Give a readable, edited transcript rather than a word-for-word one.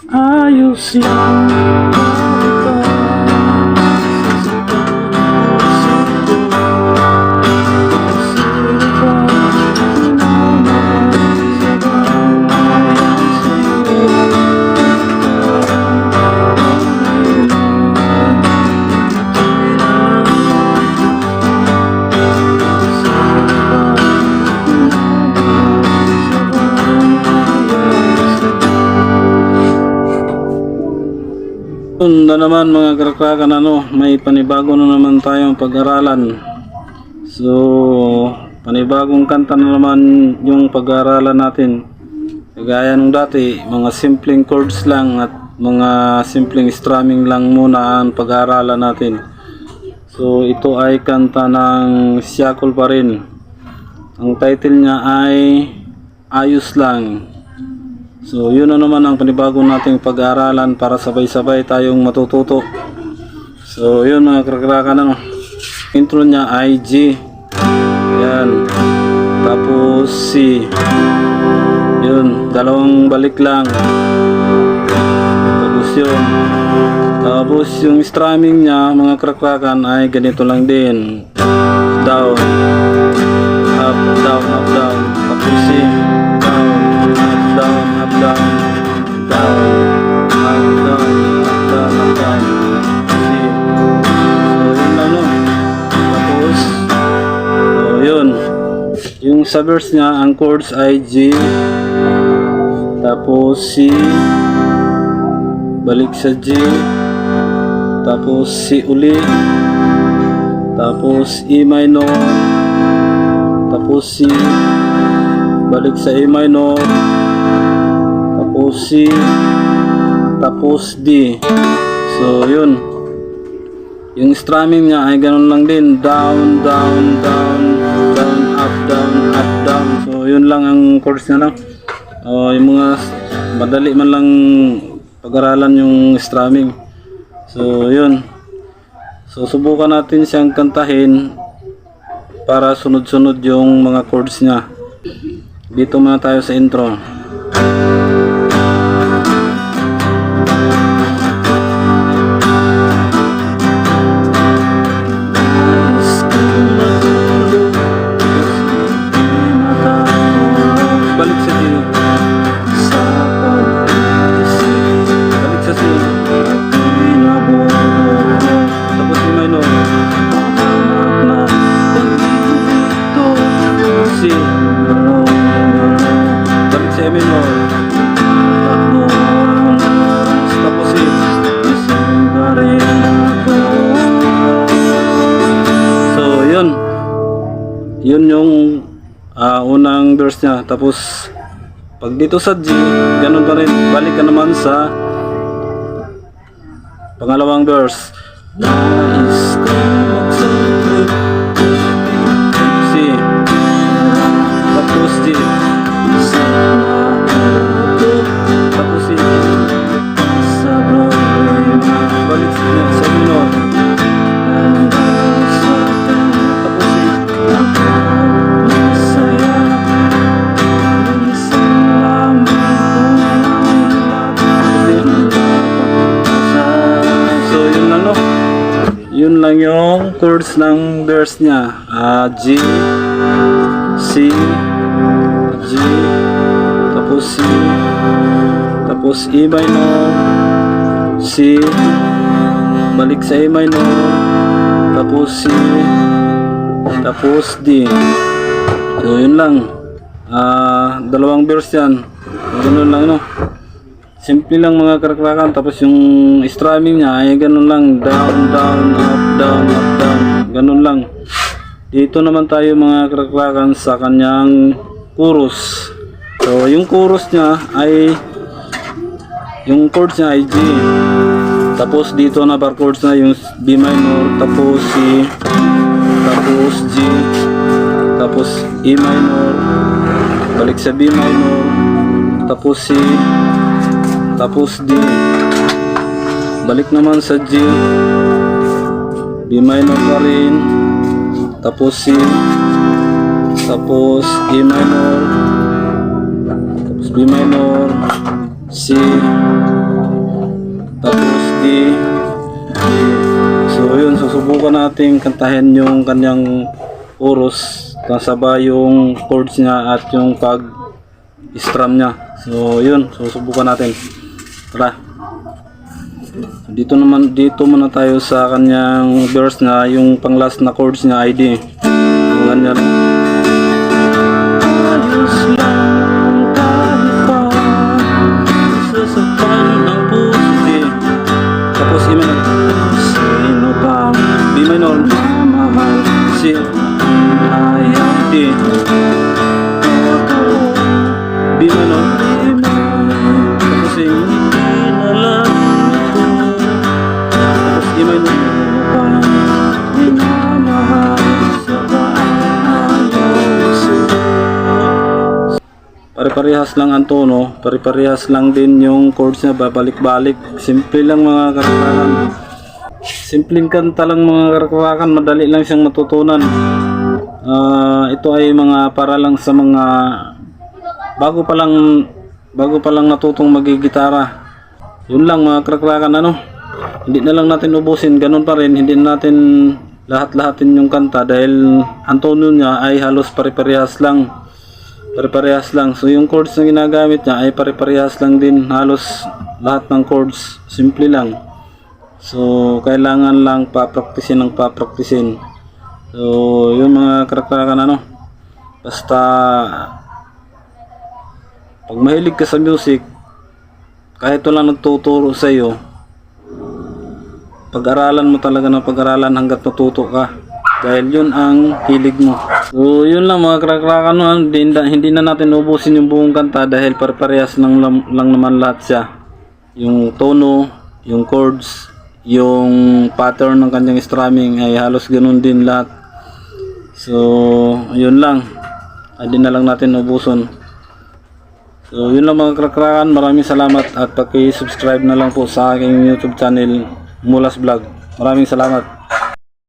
ayos lang. Na naman mga karakrakan, may panibago na naman tayong pag-aralan. So panibagong kanta na naman yung pag-aralan natin. Kagaya nung dati, mga simpleng chords lang at mga simpleng strumming lang muna ang pag-aralan natin. So ito ay kanta ng Siakol pa rin. Ang title niya ay Ayos Lang. So yun na naman ang panibagong nating pag-aaralan para sabay-sabay tayong matututo. So yun mga karakrakan, intro niya ay G. Yan. Tapos C. Yun, dalawang balik lang. Tapos yun. Tapos yung strumming niya mga karakrakan ay ganito lang din. Down. Up, down, up, down. Tapos C. Down, up, down, down, up, down, up, down, up, down. See? So, yun lang, no? Tapos, so, yun. Yung sa verse niya, ang chords ay G, tapos C, balik sa G, tapos C uli, tapos E minor, tapos C, balik sa E minor, tapos C, tapos D. So yun, yung strumming niya ay ganun lang din, down, down, down, down, up, down, up, down. So yun lang ang chords niya lang. Yung mga madali man lang pag-aralan yung strumming. So yun, so subukan natin siyang kantahin para sunod-sunod yung mga chords niya. Dito muna tayo sa intro. Balik sa D. Balik sa C. Tapos E minor. C. Balik sa E minor. Tapos C. So yun. Yun yung unang verse niya. Tapos pag dito sa G, ganun pa rin, balik ka naman sa pangalawang verse. Nais ko magsabit C, tapos G, tapos C, balik sa minor, tapos C. Yun lang yung chords ng verse niya. G, C, G, tapos C, tapos E minor, C, balik sa E minor, tapos C, tapos D. So yun lang. Dalawang verse yan. Ganun lang, no? Simple lang mga karakrakan. Tapos yung strumming niya ay ganun lang, down, down, up, down, up, down. Ganun lang. Dito naman tayo mga karakrakan sa kanyang chorus. So yung chorus niya ay, yung chords niya ay G. Tapos dito na bar chords na yung B minor, tapos C, tapos G, tapos E minor, balik sa B minor, tapos C, tapos D, balik naman sa G, B minor pa rin, tapos C, tapos E minor, tapos B minor, C, tapos D. So yun, susubukan natin kantahin yung kanyang chorus kasabay yung chords niya at yung pag strum niya. So yun, susubukan natin. Tara. Dito muna tayo sa kanyang verse na yung pang last na chords niya ID. Yung ganyan. Ayos lang kahit pa sasaktan ng puso. Tapos E minor. Sino ba B minor mamahal si ayaw D. B minor. Tapos hindi na lang ito. Tapos E minor. Minamahal sa ayaw sila. Pare-parehas lang ang tono, pare-parehas lang din yung chords niya, babalik-balik. Simple lang mga karakwakan. Simpleng kanta lang mga karakwakan, madali lang siyang matutunan. Ito ay mga para lang sa mga bago pa lang natutong magigitara. Yun lang mga karakwakan, ano. Hindi na lang natin ubusin, ganun pa rin, hindi natin lahat-lahatin yung kanta dahil ang tono niya ay halos pare-parehas lang. Pare-parehas lang. So yung chords na ginagamit niya ay pare-parehas lang din. Halos lahat ng chords. Simple lang. So kailangan lang papraktisin ng papraktisin. So yung mga karakwakan, ano. Basta pag mahilig ka sa music, kahit walang nagtuturo sa iyo, pag-aralan mo talaga ng pag-aralan hanggat matuto ka. Dahil yun ang hilig mo. So yun lang mga karakwakan, no? Hindi na natin ubusin yung buong kanta dahil pare-parehas lang naman lahat siya. Yung tono, yung chords, yung pattern ng kanyang strumming ay halos ganun din lahat. So yun lang, hindi na lang natin ubuson. So yun lang mga karakwakan, maraming salamat at paki-subscribe na lang po sa aking YouTube channel Mulas Vlog. Maraming salamat.